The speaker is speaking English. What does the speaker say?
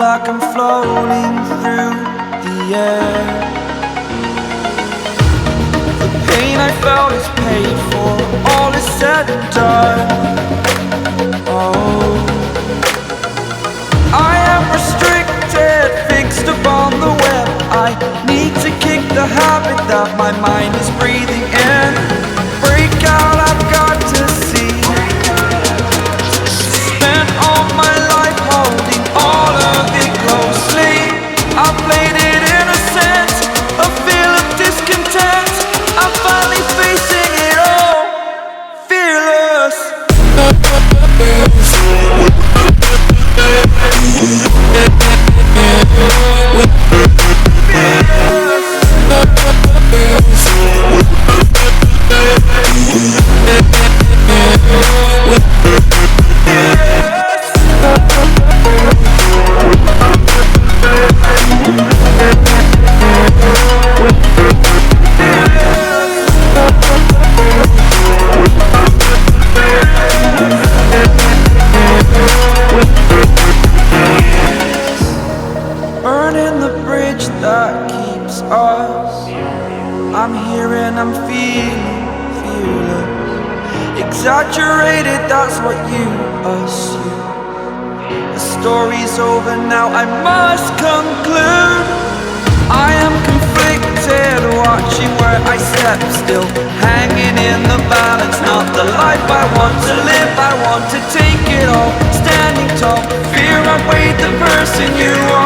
like I'm floating through the air. The pain I felt is paid for, all is said and done. Oh, I am restricted, fixed upon the web. I need to kick the habit that my mind is breathing in. Break out, I've got to see. Spent all my life holding all of it closely. I played it innocent, a feel of discontent. I'm finally facing it all, fearless. Burning the bridge that keeps us. I'm here and I'm feeling fearless. Exaggerated, that's what you assume. The story's over now, I must conclude. I am conflicted, watching where I step still, hanging in the balance. Not the life I want to live, I want to take it all. Standing tall, fear I weighed the person you are.